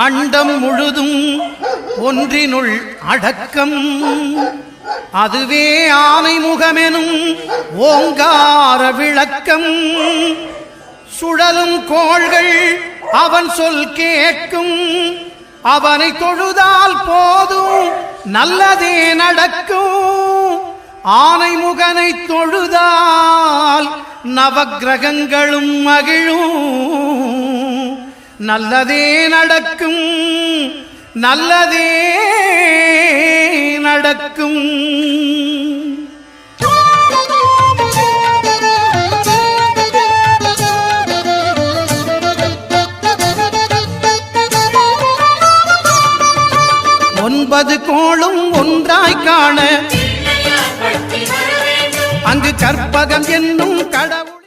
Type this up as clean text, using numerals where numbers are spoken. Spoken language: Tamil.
அண்டம் முழுதும் ஒன்றினுள் அடக்கம், அதுவே ஆனை முகமெனும் ஓங்கார விளக்கம். சுழலும் கோள்கள் அவன் சொல் கேட்கும், அவனை தொழுதால் போதும் நல்லதே நடக்கும். ஆனை முகனை தொழுதால் நவக்கிரகங்களும் மகிழும். நல்லதே நடக்கும், நல்லதே நடக்கும். ஒன்பது கோளும் ஒன்றாய் காண அங்கு கற்பகம் என்னும் கடவுள்